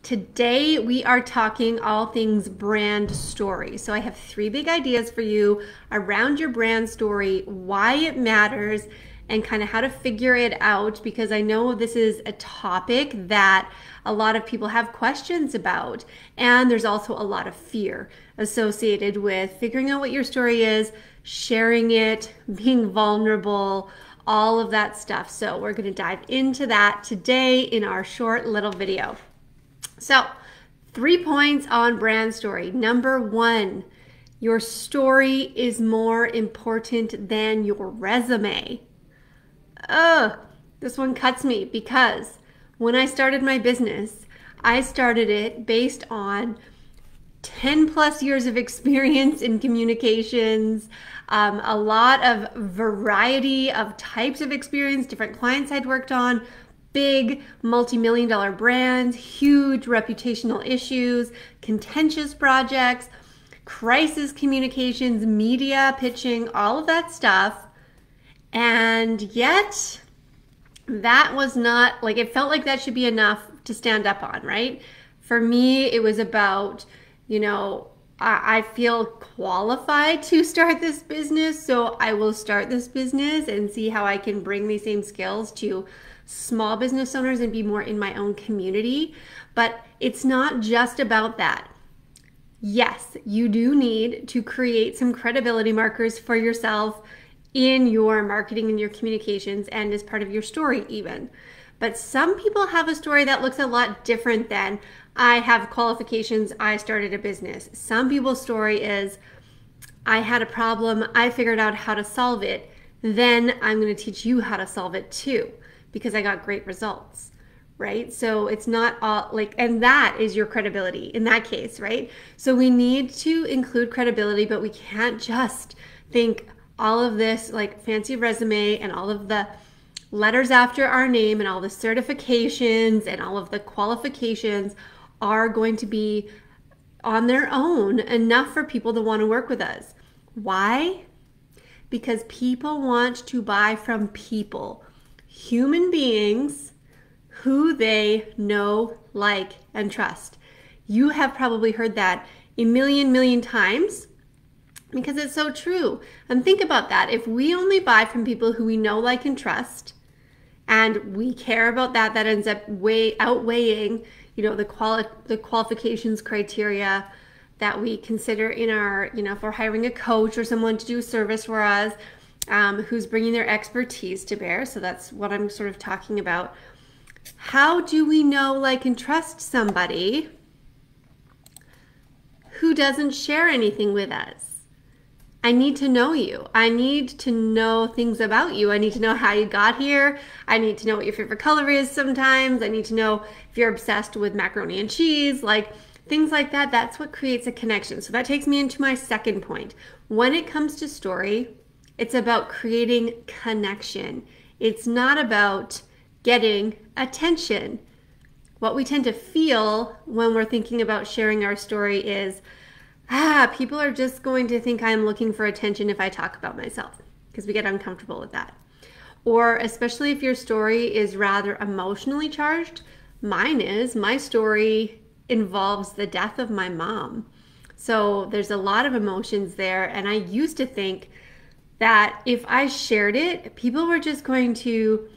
Today we are talking all things brand story. So I have 3 big ideas for you around your brand story, why it matters, and kind of how to figure it out, because I know this is a topic that a lot of people have questions about, and there's also a lot of fear associated with figuring out what your story is, sharing it, being vulnerable, all of that stuff. So we're going to dive into that today in our short little video. So 3 points on brand story. Number 1, your story is more important than your resume. This one cuts me, because when I started my business, I started it based on 10 plus years of experience in communications, a lot of variety of types of experience, different clients I'd worked on, big multi-million-dollar brands, huge reputational issues, contentious projects, crisis communications, media pitching, all of that stuff. And yet that was not, like, it felt like that should be enough to stand up on, right? For me, it was about, I feel qualified to start this business, so I will start this business and see how I can bring these same skills to small business owners and be more in my own community. But it's not just about that. Yes, you do need to create some credibility markers for yourself in your marketing and your communications and as part of your story even. But some people have a story that looks a lot different than I have qualifications, I started a business. Some people's story is I had a problem, I figured out how to solve it, then I'm going to teach you how to solve it too, because I got great results, right? So it's not all like, and that is your credibility in that case, right? So we need to include credibility, but we can't just think all of this like fancy resume and all of the letters after our name and all the certifications and all of the qualifications are going to be on their own enough for people to want to work with us. Why? Because people want to buy from people, human beings who they know, like, and trust. You have probably heard that a million times because it's so true. And think about that. If we only buy from people who we know, like, and trust, and we care about that, that ends up outweighing, the qualifications criteria that we consider in our, if we're hiring a coach or someone to do a service for us, who's bringing their expertise to bear. So that's what I'm sort of talking about. How do we know, like, and trust somebody who doesn't share anything with us? I need to know you. I need to know things about you. I need to know how you got here. I need to know what your favorite color is sometimes. I need to know if you're obsessed with macaroni and cheese, like things like that. That's what creates a connection. So that takes me into my second point. When it comes to story, it's about creating connection. It's not about getting attention. What we tend to feel when we're thinking about sharing our story is, people are just going to think I'm looking for attention if I talk about myself, because we get uncomfortable with that. Or especially if your story is rather emotionally charged. Mine is. My story involves the death of my mom. So there's a lot of emotions there, and I used to think that if I shared it, people were just going to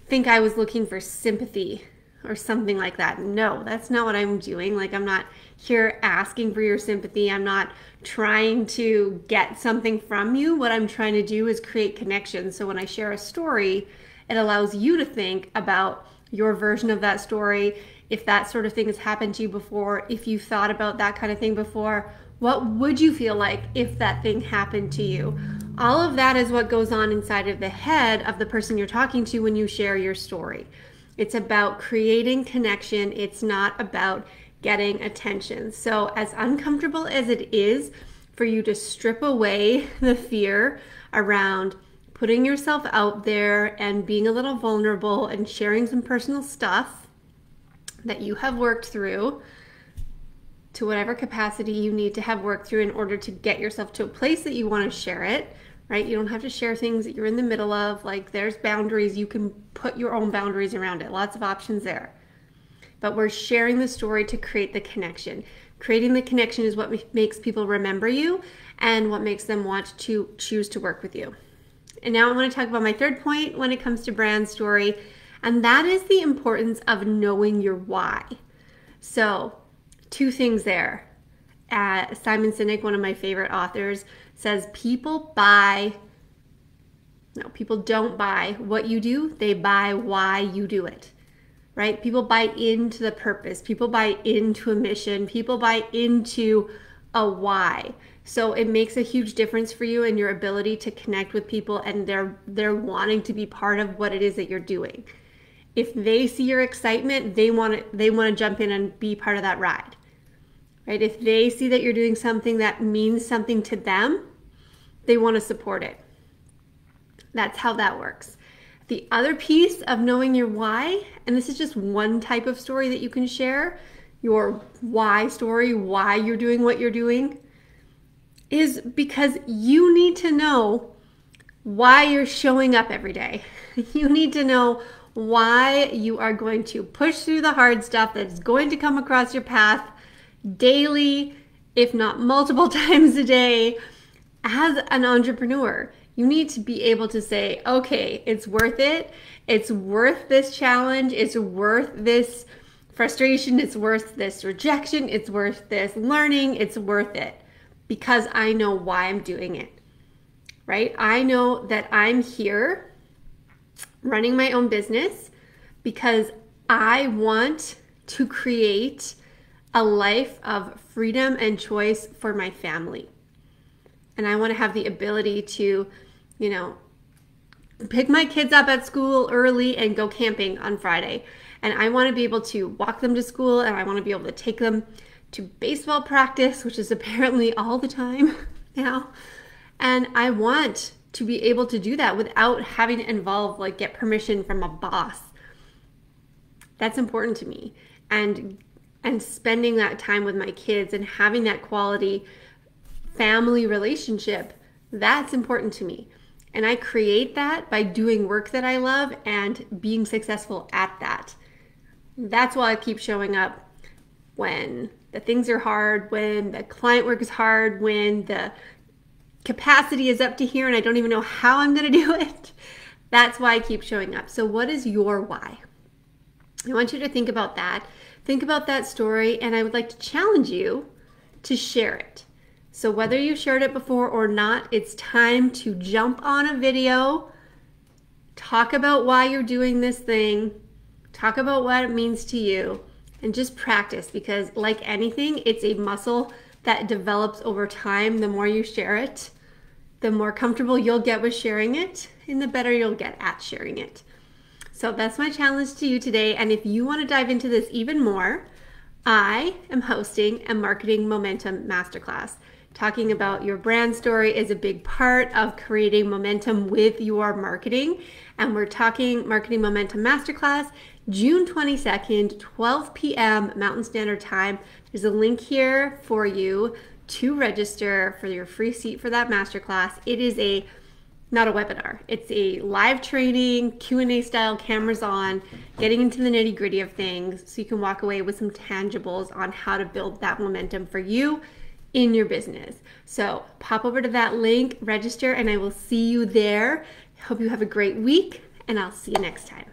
think I was looking for sympathy or something like that. No, that's not what I'm doing. Like, I'm not here asking for your sympathy. I'm not trying to get something from you. What I'm trying to do is create connections. So when I share a story, it allows you to think about your version of that story. If that sort of thing has happened to you before, if you thought about that kind of thing before, what would you feel like if that thing happened to you? All of that is what goes on inside of the head of the person you're talking to when you share your story. It's about creating connection. It's not about getting attention. So as uncomfortable as it is for you to strip away the fear around putting yourself out there and being a little vulnerable and sharing some personal stuff that you have worked through to whatever capacity you need to have worked through in order to get yourself to a place that you want to share it, right? You don't have to share things that you're in the middle of. Like, there's boundaries. You can put your own boundaries around it. Lots of options there. but we're sharing the story to create the connection. Creating the connection is what makes people remember you and what makes them want to choose to work with you. And now I want to talk about my third point when it comes to brand story, and that is the importance of knowing your why. So, two things there. Simon Sinek, one of my favorite authors, says people don't buy what you do, they buy why you do it, right? People buy into the purpose, people buy into a mission, people buy into a why. So it makes a huge difference for you and your ability to connect with people, and they're wanting to be part of what it is that you're doing. If they see your excitement, they want to jump in and be part of that ride. Right? If they see that you're doing something that means something to them, they want to support it. That's how that works. The other piece of knowing your why, and this is just one type of story that you can share, your why story, why you're doing what you're doing, is because you need to know why you're showing up every day. You need to know why you are going to push through the hard stuff that's going to come across your path daily, if not multiple times a day. As an entrepreneur, you need to be able to say, okay, it's worth it. It's worth this challenge. It's worth this frustration. It's worth this rejection. It's worth this learning. It's worth it because I know why I'm doing it, right? I know that I'm here running my own business because I want to create a life of freedom and choice for my family. And I want to have the ability to, pick my kids up at school early and go camping on Friday. And I want to be able to walk them to school, and I want to be able to take them to baseball practice, which is apparently all the time now. And I want to be able to do that without having to get permission from a boss. That's important to me. And spending that time with my kids and having that quality family relationship, that's important to me. And I create that by doing work that I love and being successful at that. That's why I keep showing up when the things are hard, when the client work is hard, when the capacity is up to here and I don't even know how I'm going to do it. That's why I keep showing up. So what is your why? I want you to think about that. Think about that story, and I would like to challenge you to share it. So whether you shared it before or not, it's time to jump on a video, talk about why you're doing this thing, talk about what it means to you, and just practice, because like anything, it's a muscle that develops over time. The more you share it, the more comfortable you'll get with sharing it, and the better you'll get at sharing it. So that's my challenge to you today. And if you want to dive into this even more, I am hosting a Marketing Momentum Masterclass. Talking about your brand story is a big part of creating momentum with your marketing. And we're talking Marketing Momentum Masterclass, June 22nd, 12 p.m. Mountain Standard Time. There's a link here for you to register for your free seat for that masterclass. It is not a webinar. It's a live training, Q&A style, cameras on, getting into the nitty gritty of things so you can walk away with some tangibles on how to build that momentum for you in your business. So pop over to that link, register, and I will see you there. Hope you have a great week, and I'll see you next time.